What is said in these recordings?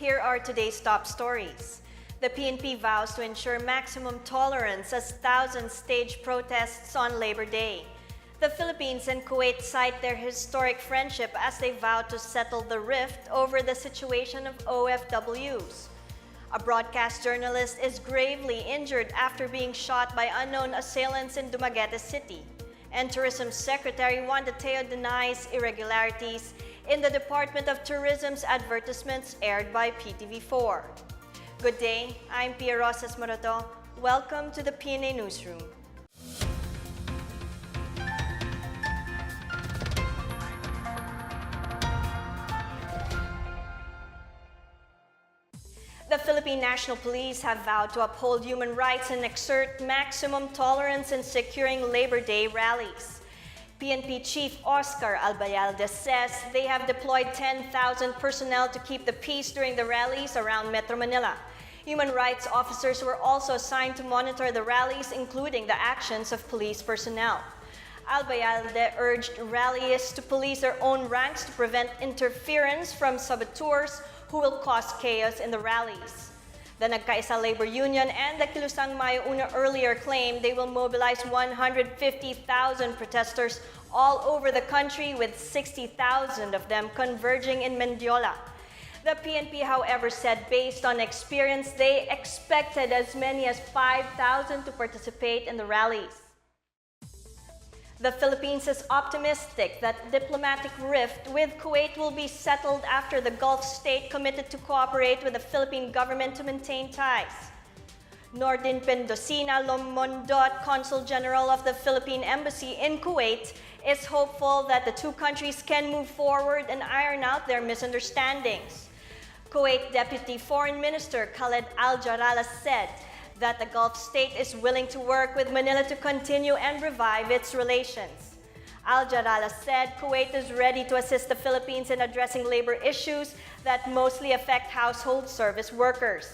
Here are today's top stories. The PNP vows to ensure maximum tolerance as thousands stage protests on Labor Day. The Philippines and Kuwait cite their historic friendship as they vow to settle the rift over the situation of OFWs. A broadcast journalist is gravely injured after being shot by unknown assailants in Dumaguete City. And Tourism Secretary Juan De Teo denies irregularities in the Department of Tourism's advertisements aired by PTV4. Good day, I'm Pia Rosas Morato. Welcome to the PNA Newsroom. The Philippine National Police have vowed to uphold human rights and exert maximum tolerance in securing Labor Day rallies. PNP Chief Oscar Albayalde says they have deployed 10,000 personnel to keep the peace during the rallies around Metro Manila. Human rights officers were also assigned to monitor the rallies, including the actions of police personnel. Albayalde urged rallyists to police their own ranks to prevent interference from saboteurs who will cause chaos in the rallies. The Nagkaisa Labor Union and the Kilusang Mayo Una earlier claimed they will mobilize 150,000 protesters all over the country, with 60,000 of them converging in Mendiola. The PNP, however, said based on experience, they expected as many as 5,000 to participate in the rallies. The Philippines is optimistic that diplomatic rift with Kuwait will be settled after the Gulf state committed to cooperate with the Philippine government to maintain ties. Nordin Pendocina Lomondot, Consul General of the Philippine Embassy in Kuwait, is hopeful that the two countries can move forward and iron out their misunderstandings. Kuwait Deputy Foreign Minister Khaled Al-Jarala said that the Gulf state is willing to work with Manila to continue and revive its relations. Al-Jarala said Kuwait is ready to assist the Philippines in addressing labor issues that mostly affect household service workers.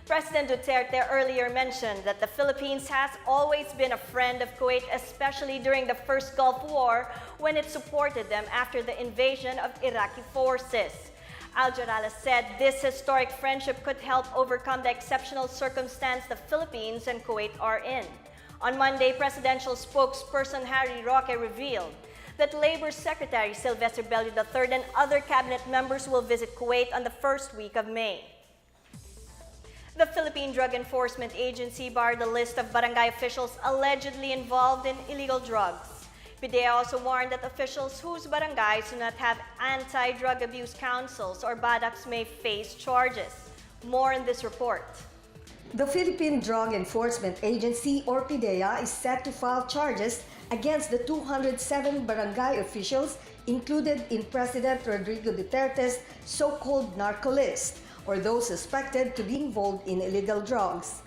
President Duterte earlier mentioned that the Philippines has always been a friend of Kuwait, especially during the first Gulf War when it supported them after the invasion of Iraqi forces. Al-Jarala said this historic friendship could help overcome the exceptional circumstance the Philippines and Kuwait are in. On Monday, presidential spokesperson Harry Roque revealed that Labor Secretary Sylvester Bello III and other cabinet members will visit Kuwait on the first week of May. The Philippine Drug Enforcement Agency barred the list of barangay officials allegedly involved in illegal drugs. PDEA also warned that officials whose barangays do not have anti-drug abuse councils or BADACs may face charges. More in this report. The Philippine Drug Enforcement Agency, or PDEA, is set to file charges against the 207 barangay officials included in President Rodrigo Duterte's so-called narco list, or those suspected to be involved in illegal drugs.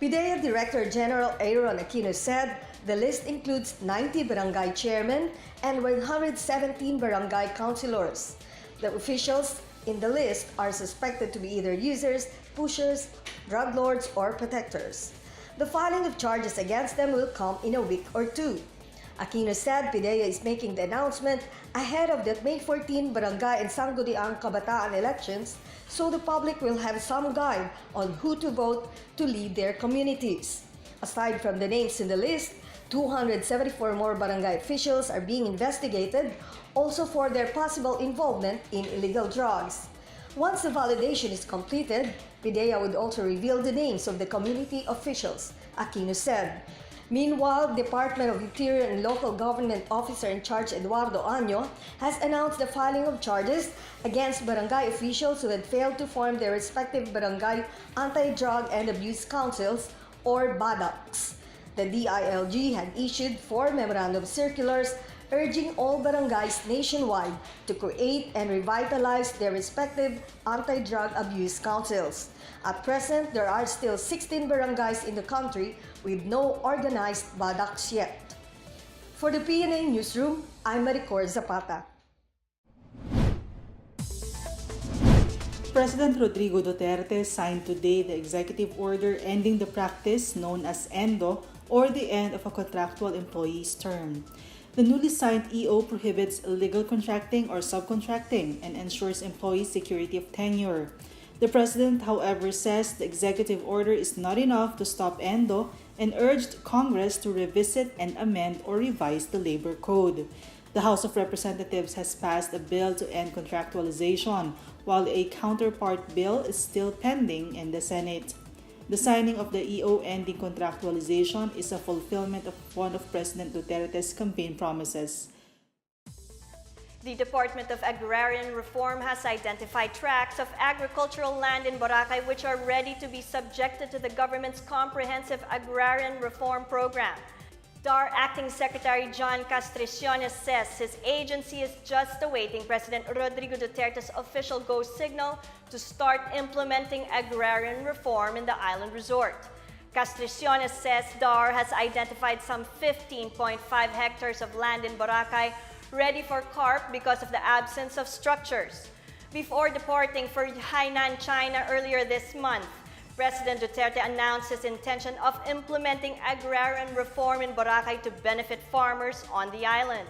PDEA Director General Aaron Aquino said the list includes 90 barangay chairmen and 117 barangay councilors. The officials in the list are suspected to be either users, pushers, drug lords, or protectors. The filing of charges against them will come in a week or two. Aquino said PDEA is making the announcement ahead of the May 14 barangay and Sangguniang Kabataan elections, so the public will have some guide on who to vote to lead their communities. Aside from the names in the list, 274 more barangay officials are being investigated, also for their possible involvement in illegal drugs. Once the validation is completed, PDEA would also reveal the names of the community officials, Aquino said. Meanwhile, Department of Interior and Local Government Officer in charge Eduardo Año has announced the filing of charges against barangay officials who had failed to form their respective barangay anti-drug and abuse councils, or BADACs. The DILG had issued 4 memorandum circulars urging all barangays nationwide to create and revitalize their respective anti-drug abuse councils. At present, there are still 16 barangays in the country with no organized BADACs yet. For the PNA Newsroom, I'm Maricor Zapata. President Rodrigo Duterte signed today the executive order ending the practice known as ENDO, or the end of a contractual employee's term. The newly signed EO prohibits illegal contracting or subcontracting and ensures employee security of tenure. The president, however, says the executive order is not enough to stop Endo and urged Congress to revisit and amend or revise the labor code. The House of Representatives has passed a bill to end contractualization, while a counterpart bill is still pending in the Senate. The signing of the EO ending contractualization is a fulfillment of one of President Duterte's campaign promises. The Department of Agrarian Reform has identified tracts of agricultural land in Boracay which are ready to be subjected to the government's comprehensive agrarian reform program. DAR Acting Secretary John Castriciones says his agency is just awaiting President Rodrigo Duterte's official go signal to start implementing agrarian reform in the island resort. Castriciones says DAR has identified some 15.5 hectares of land in Boracay ready for carp because of the absence of structures. Before departing for Hainan, China earlier this month, President Duterte announced his intention of implementing agrarian reform in Boracay to benefit farmers on the island.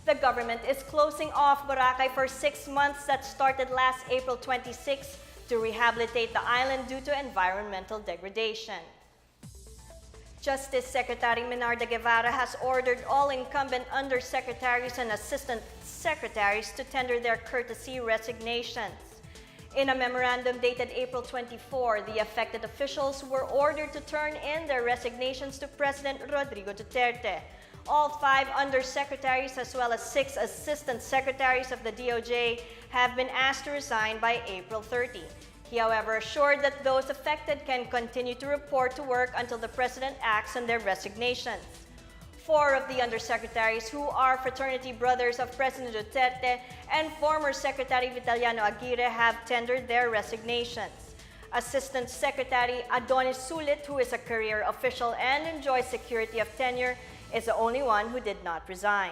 The government is closing off Boracay for 6 months that started last April 26 to rehabilitate the island due to environmental degradation. Justice Secretary Menarda Guevara has ordered all incumbent undersecretaries and assistant secretaries to tender their courtesy resignations. In a memorandum dated April 24, the affected officials were ordered to turn in their resignations to President Rodrigo Duterte. All 5 undersecretaries as well as 6 assistant secretaries of the DOJ have been asked to resign by April 30. He, however, assured that those affected can continue to report to work until the President acts on their resignations. 4 of the undersecretaries, who are fraternity brothers of President Duterte and former Secretary Vitaliano Aguirre, have tendered their resignations. Assistant Secretary Adonis Sulit, who is a career official and enjoys security of tenure, is the only one who did not resign.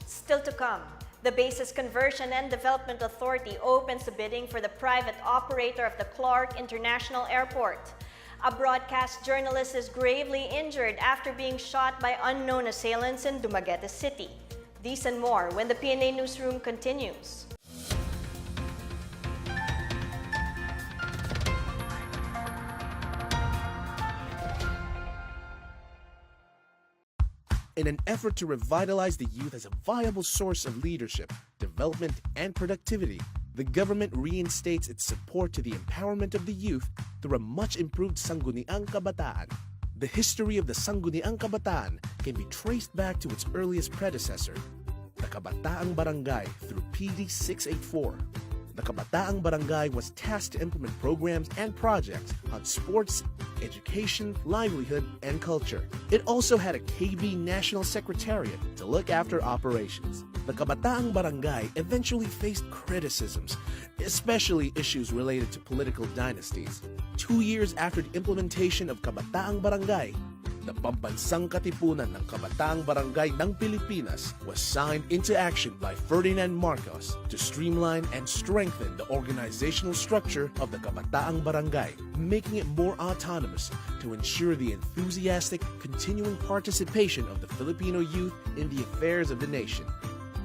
Still to come, the Bases Conversion and Development Authority opens the bidding for the private operator of the Clark International Airport. A broadcast journalist is gravely injured after being shot by unknown assailants in Dumaguete City. These and more when the PNA Newsroom continues. In an effort to revitalize the youth as a viable source of leadership, development, and productivity, the government reinstates its support to the empowerment of the youth through a much-improved Sangguniang Kabataan. The history of the Sangguniang Kabataan can be traced back to its earliest predecessor, the Kabataang Barangay, through PD 684. The Kabataang Barangay was tasked to implement programs and projects on sports, education, livelihood, and culture. It also had a KB National Secretariat to look after operations. The Kabataang Barangay eventually faced criticisms, especially issues related to political dynasties. 2 years after the implementation of Kabataang Barangay, the Pambansang Katipunan ng Kabataang Barangay ng Pilipinas was signed into action by Ferdinand Marcos to streamline and strengthen the organizational structure of the Kabataang Barangay, making it more autonomous to ensure the enthusiastic, continuing participation of the Filipino youth in the affairs of the nation.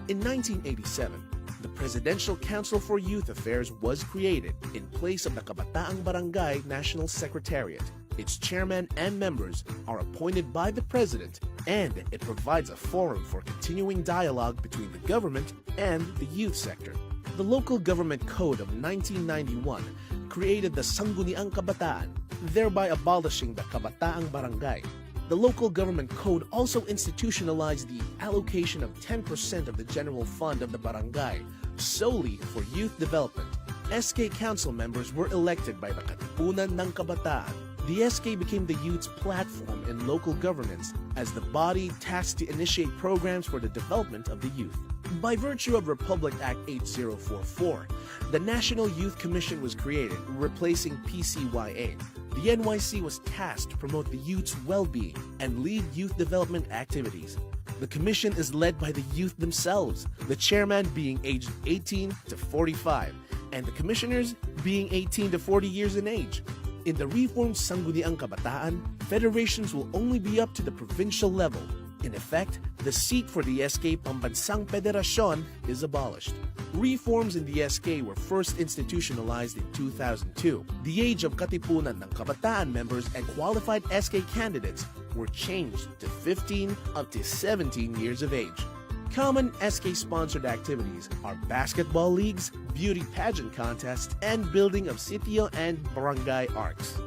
In 1987, the Presidential Council for Youth Affairs was created in place of the Kabataang Barangay National Secretariat. Its chairman and members are appointed by the President, and it provides a forum for continuing dialogue between the government and the youth sector. The Local Government Code of 1991 created the Sangguniang Kabataan, thereby abolishing the Kabataang Barangay. The Local Government Code also institutionalized the allocation of 10% of the general fund of the barangay solely for youth development. SK council members were elected by the Katipunan ng Kabataan. The SK became the youth's platform in local governance as the body tasked to initiate programs for the development of the youth. By virtue of Republic Act 8044, the National Youth Commission was created, replacing PCYA. The NYC was tasked to promote the youth's well-being and lead youth development activities. The commission is led by the youth themselves, the chairman being aged 18 to 45, and the commissioners being 18 to 40 years in age. In the reformed Sangguniang Kabataan, federations will only be up to the provincial level. In effect, the seat for the SK Pambansang Federasyon is abolished. Reforms in the SK were first institutionalized in 2002. The age of katipunan ng kabataan members and qualified SK candidates were changed to 15 up to 17 years of age. Common SK-sponsored activities are basketball leagues, beauty pageant contests, and building of sitio and barangay arcs.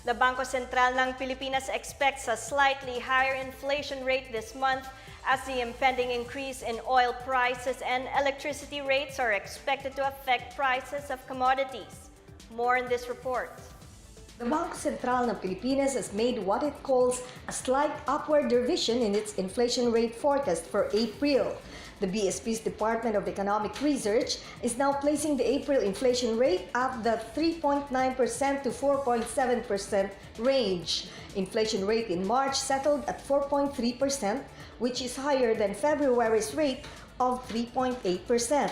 The Bangko Sentral ng Pilipinas expects a slightly higher inflation rate this month as the impending increase in oil prices and electricity rates are expected to affect prices of commodities. More in this report. The Bangko Sentral ng Pilipinas has made what it calls a slight upward revision in its inflation rate forecast for April. The BSP's Department of Economic Research is now placing the April inflation rate at the 3.9% to 4.7% range. Inflation rate in March settled at 4.3%, which is higher than February's rate of 3.8%.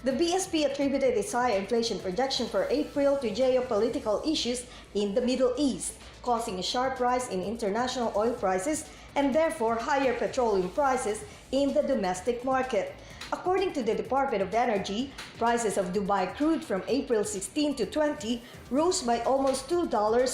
The BSP attributed its high inflation projection for April to geopolitical issues in the Middle East, causing a sharp rise in international oil prices and therefore higher petroleum prices in the domestic market. According to the Department of Energy, prices of Dubai crude from April 16 to 20 rose by almost $2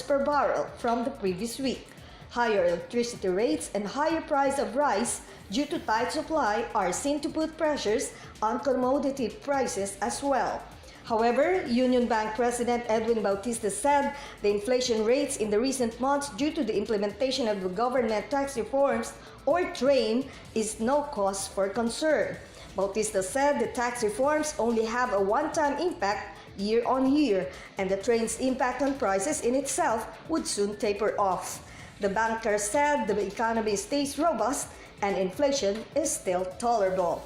per barrel from the previous week. Higher electricity rates and higher price of rice due to tight supply are seen to put pressures on commodity prices as well. However, Union Bank President Edwin Bautista said the inflation rates in the recent months due to the implementation of the government tax reforms or TRAIN is no cause for concern. Bautista said the tax reforms only have a one-time impact year on year, and the TRAIN's impact on prices in itself would soon taper off. The banker said the economy stays robust and inflation is still tolerable.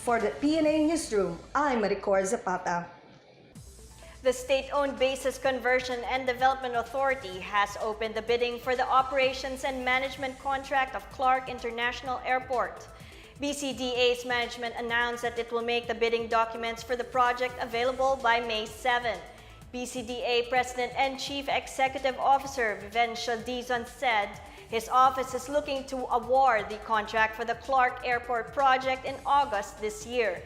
For the PNA Newsroom, I'm Maricor Zapata. The state-owned Bases Conversion and Development Authority has opened the bidding for the operations and management contract of Clark International Airport. BCDA's management announced that it will make the bidding documents for the project available by May 7. BCDA President and Chief Executive Officer Vivencio Dizon said his office is looking to award the contract for the Clark Airport project in August this year.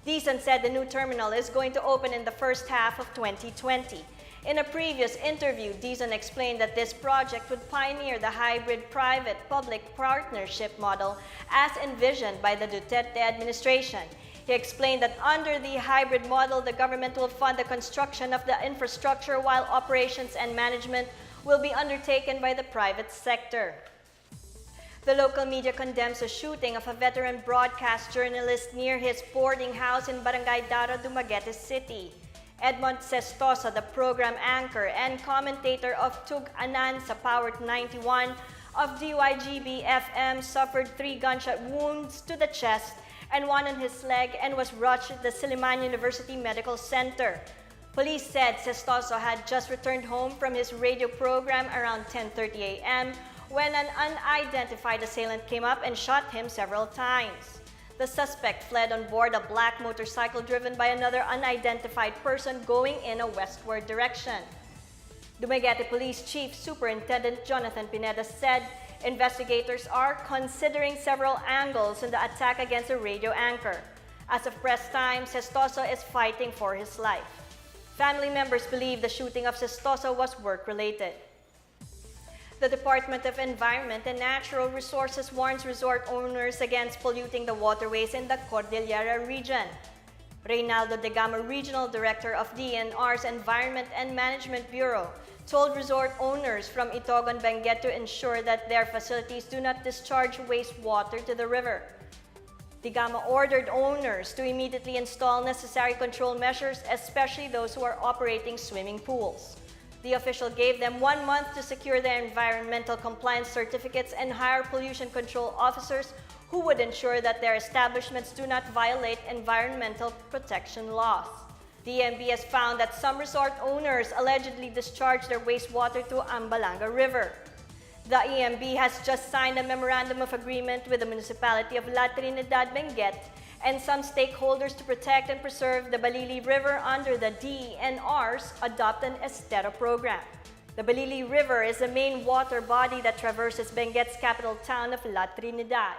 Dizon said the new terminal is going to open in the first half of 2020. In a previous interview, Dizon explained that this project would pioneer the hybrid private-public partnership model as envisioned by the Duterte administration. He explained that under the hybrid model, the government will fund the construction of the infrastructure while operations and management will be undertaken by the private sector. The local media condemns the shooting of a veteran broadcast journalist near his boarding house in Barangay Dara, Dumaguete City. Edmond Sestosa, the program anchor and commentator of Tug Anan sa Power 91 of DYGB-FM, suffered 3 gunshot wounds to the chest and 1 on his leg and was rushed to the Silliman University Medical Center. Police said Sestosa had just returned home from his radio program around 10:30 a.m. when an unidentified assailant came up and shot him several times. The suspect fled on board a black motorcycle driven by another unidentified person going in a westward direction. Dumaguete Police Chief Superintendent Jonathan Pineda said investigators are considering several angles in the attack against the radio anchor. As of press time, Sestosa is fighting for his life. Family members believe the shooting of Sestosa was work-related. The Department of Environment and Natural Resources warns resort owners against polluting the waterways in the Cordillera region. Reynaldo De Gama, Regional Director of DNR's Environment and Management Bureau, told resort owners from Itogon, Benguet to ensure that their facilities do not discharge wastewater to the river. De Gama ordered owners to immediately install necessary control measures, especially those who are operating swimming pools. The official gave them 1 month to secure their environmental compliance certificates and hire pollution control officers who would ensure that their establishments do not violate environmental protection laws. The EMB has found that some resort owners allegedly discharge their wastewater to Ambalanga River. The EMB has just signed a memorandum of agreement with the municipality of La Trinidad, Benguet and some stakeholders to protect and preserve the Balili River under the DENR's Adopt an Estero program. The Balili River is the main water body that traverses Benguet's capital town of La Trinidad.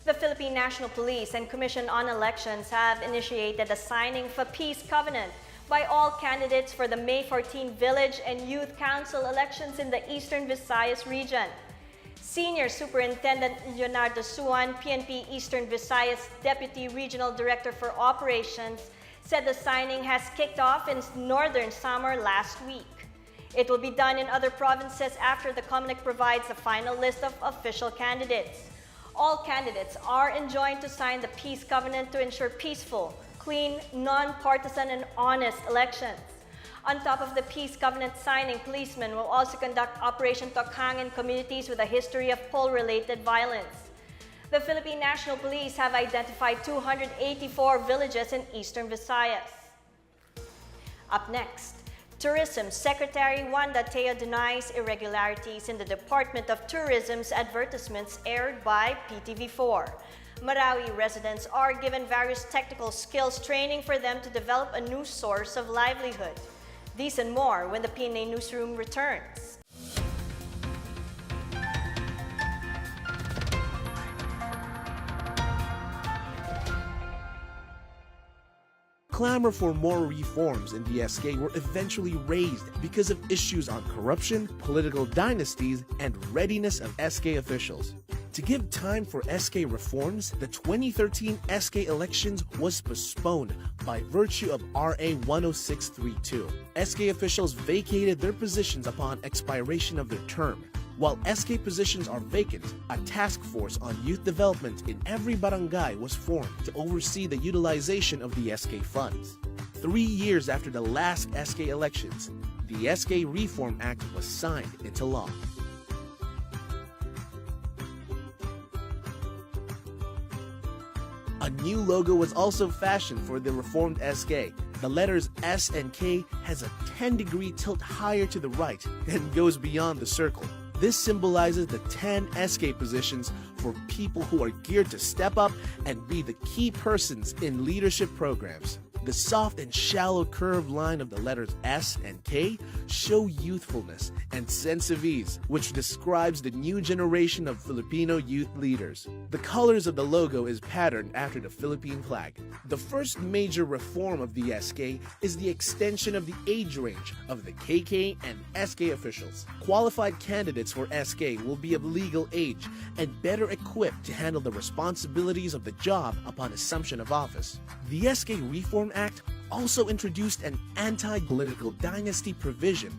The Philippine National Police and Commission on Elections have initiated the signing of a peace covenant by all candidates for the May 14 Village and Youth Council elections in the Eastern Visayas region. Senior Superintendent Leonardo Suan, PNP Eastern Visayas Deputy Regional Director for Operations, said the signing has kicked off in Northern Samar last week. It will be done in other provinces after the COMELEC provides the final list of official candidates. All candidates are enjoined to sign the peace covenant to ensure peaceful, clean, non-partisan, and honest elections. On top of the peace covenant signing, policemen will also conduct Operation Tokhang in communities with a history of poll-related violence. The Philippine National Police have identified 284 villages in Eastern Visayas. Up next, Tourism Secretary Wanda Teo denies irregularities in the Department of Tourism's advertisements aired by PTV4. Marawi residents are given various technical skills training for them to develop a new source of livelihood. These and more when the PNA Newsroom returns. Clamor for more reforms in the SK were eventually raised because of issues on corruption, political dynasties, and readiness of SK officials. To give time for SK reforms, the 2013 SK elections was postponed by virtue of RA 10632. SK officials vacated their positions upon expiration of their term. While SK positions are vacant, a task force on youth development in every barangay was formed to oversee the utilization of the SK funds. 3 years after the last SK elections, the SK Reform Act was signed into law. A new logo was also fashioned for the reformed SK. The letters S and K has a 10-degree tilt higher to the right and goes beyond the circle. This symbolizes the 10 SK positions for people who are geared to step up and be the key persons in leadership programs. The soft and shallow curved line of the letters S and K show youthfulness and sense of ease, which describes the new generation of Filipino youth leaders. The colors of the logo is patterned after the Philippine flag. The first major reform of the SK is the extension of the age range of the KK and SK officials. Qualified candidates for SK will be of legal age and better equipped to handle the responsibilities of the job upon assumption of office. The SK Reform Act also introduced an anti-political dynasty provision,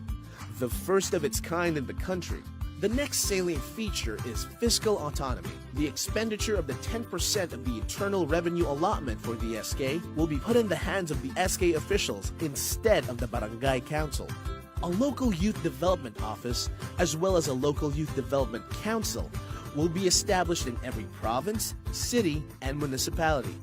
the first of its kind in the country. The next salient feature is fiscal autonomy. The expenditure of the 10% of the internal revenue allotment for the SK will be put in the hands of the SK officials instead of the barangay council. A local youth development office, as well as a local youth development council, will be established in every province, city, and municipality.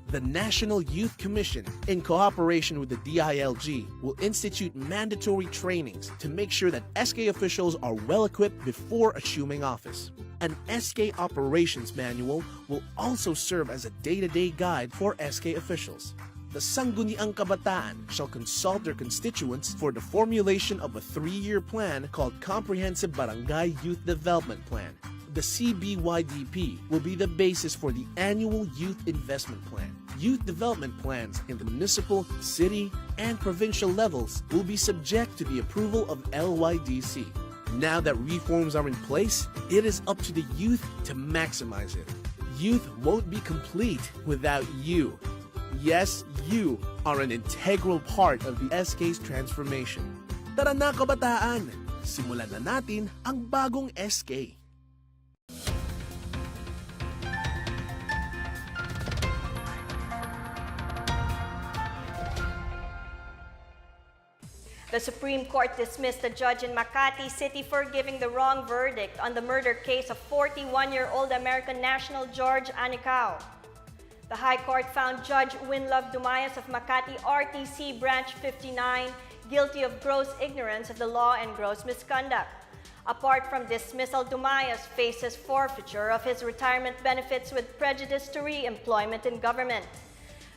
The National Youth Commission, in cooperation with the DILG, will institute mandatory trainings to make sure that SK officials are well equipped before assuming office. An SK operations manual will also serve as a day-to-day guide for SK officials. The Sangguniang Kabataan shall consult their constituents for the formulation of a 3-year plan called Comprehensive Barangay Youth Development Plan. The CBYDP will be the basis for the annual Youth Investment Plan. Youth development plans in the municipal, city, and provincial levels will be subject to the approval of LYDC. Now that reforms are in place, it is up to the youth to maximize it. Youth won't be complete without you. Yes, you are an integral part of the SK's transformation. Tara na kabataan! Simulan na natin ang bagong SK. The Supreme Court dismissed a judge in Makati City for giving the wrong verdict on the murder case of 41-year-old American national George Anicao. The High Court found Judge Winlove Dumayas of Makati RTC Branch 59 guilty of gross ignorance of the law and gross misconduct. Apart from dismissal, Dumayas faces forfeiture of his retirement benefits with prejudice to re-employment in government.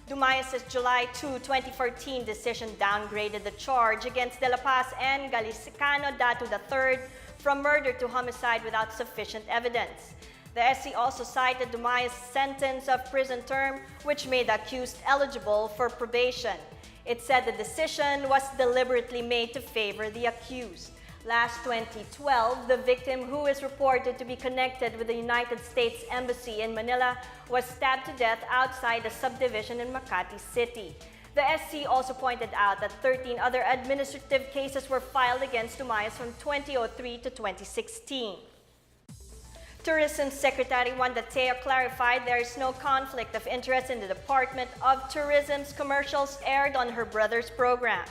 Dumayas' July 2, 2014 decision downgraded the charge against De La Paz and Galicicano Datu III from murder to homicide without sufficient evidence. The SC also cited Dumayas' sentence of prison term, which made the accused eligible for probation. It said the decision was deliberately made to favor the accused. Last 2012, the victim, who is reported to be connected with the United States Embassy in Manila, was stabbed to death outside a subdivision in Makati City. The SC also pointed out that 13 other administrative cases were filed against Dumayas from 2003 to 2016. Tourism Secretary Wanda Teo clarified there is no conflict of interest in the Department of Tourism's commercials aired on her brother's program.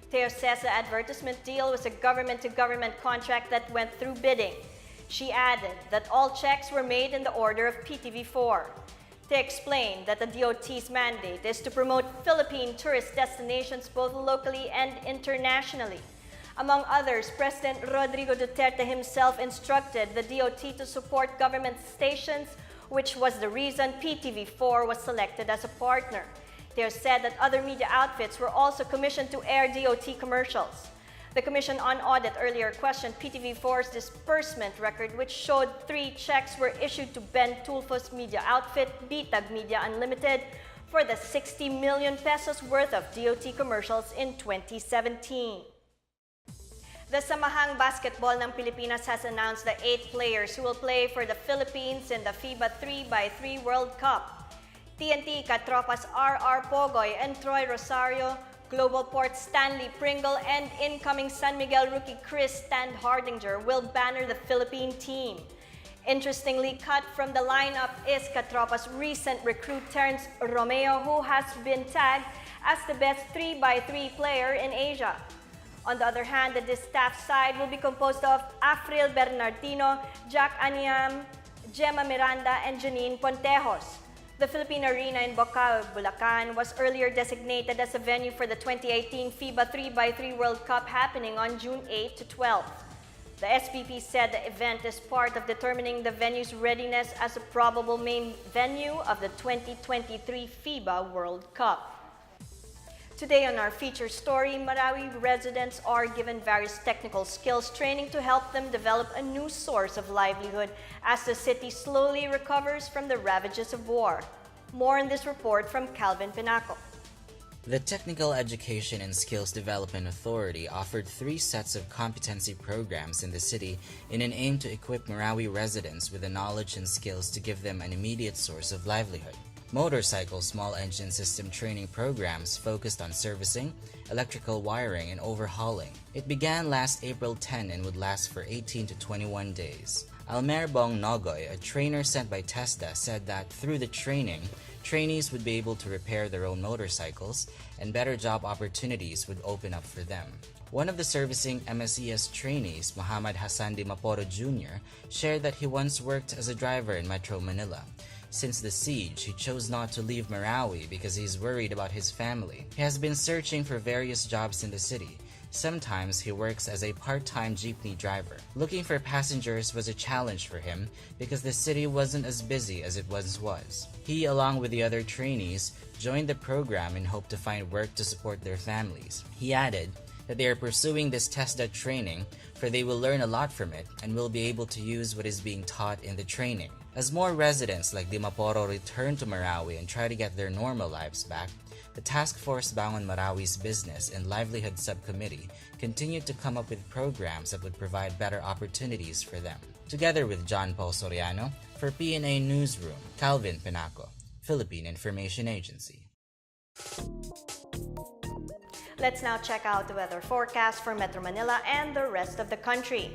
Teo says the advertisement deal was a government-to-government contract that went through bidding. She added that all checks were made in the order of PTV4. Teo explained that the DOT's mandate is to promote Philippine tourist destinations both locally and internationally. Among others, President Rodrigo Duterte himself instructed the DOT to support government stations, which was the reason PTV4 was selected as a partner. Teo said that other media outfits were also commissioned to air DOT commercials. The Commission on Audit earlier questioned PTV4's disbursement record, which showed 3 checks were issued to Ben Tulfo's media outfit, Bitag Media Unlimited, for the 60 million pesos worth of DOT commercials in 2017. The Samahang Basketball ng Pilipinas has announced the 8 players who will play for the Philippines in the FIBA 3x3 World Cup. TNT Katropas R.R. Pogoy and Troy Rosario, Global Port Stanley Pringle, and incoming San Miguel rookie Chris Hardinger will banner the Philippine team. Interestingly, cut from the lineup is Katropas' recent recruit Terence Romeo, who has been tagged as the best 3x3 player in Asia. On the other hand, the staff side will be composed of Afril Bernardino, Jack Aniam, Gemma Miranda, and Janine Pontejos. The Philippine Arena in Bocao, Bulacan was earlier designated as a venue for the 2018 FIBA 3x3 World Cup happening on June 8 to 12. The SPP said the event is part of determining the venue's readiness as a probable main venue of the 2023 FIBA World Cup. Today on our feature story, Marawi residents are given various technical skills training to help them develop a new source of livelihood as the city slowly recovers from the ravages of war. More in this report from Calvin Pinaco. The Technical Education and Skills Development Authority offered 3 sets of competency programs in the city in an aim to equip Marawi residents with the knowledge and skills to give them an immediate source of livelihood. Motorcycle small engine system training programs focused on servicing, electrical wiring, and overhauling. It began last April 10 and would last for 18 to 21 days. Almer Bong Nogoy, a trainer sent by TESDA, said that through the training, trainees would be able to repair their own motorcycles and better job opportunities would open up for them. One of the servicing MSES trainees, Muhammad Hassan Di Maporo Jr., shared that he once worked as a driver in Metro Manila. Since the siege, he chose not to leave Marawi because he's worried about his family. He has been searching for various jobs in the city. Sometimes he works as a part-time jeepney driver. Looking for passengers was a challenge for him because the city wasn't as busy as it once was. He, along with the other trainees, joined the program in hope to find work to support their families. He added that they are pursuing this TESDA training for they will learn a lot from it and will be able to use what is being taught in the training. As more residents like Di Maporo return to Marawi and try to get their normal lives back, the Task Force Bangon Marawi's Business and Livelihood Subcommittee continued to come up with programs that would provide better opportunities for them. Together with John Paul Soriano, for PNA Newsroom, Calvin Pinaco, Philippine Information Agency. Let's now check out the weather forecast for Metro Manila and the rest of the country.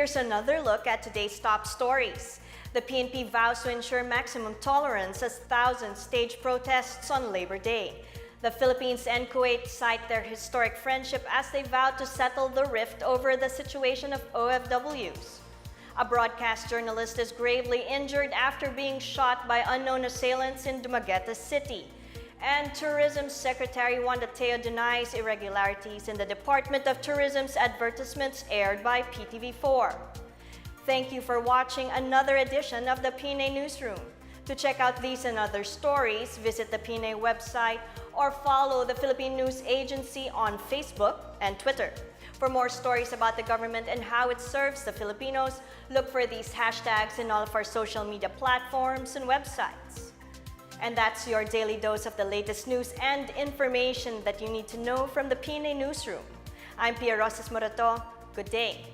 here's another look at today's top stories. The PNP vows to ensure maximum tolerance as thousands stage protests on Labor Day. The Philippines and Kuwait cite their historic friendship as they vow to settle the rift over the situation of OFWs. A broadcast journalist is gravely injured after being shot by unknown assailants in Dumaguete City. And Tourism Secretary Wanda Teo denies irregularities in the Department of Tourism's advertisements aired by PTV4. Thank you for watching another edition of the PNA Newsroom. To check out these and other stories, visit the PNA website or follow the Philippine News Agency on Facebook and Twitter. For more stories about the government and how it serves the Filipinos, look for these hashtags in all of our social media platforms and websites. And that's your daily dose of the latest news and information that you need to know from the PNA Newsroom. I'm Pia Rosas Morato. Good day.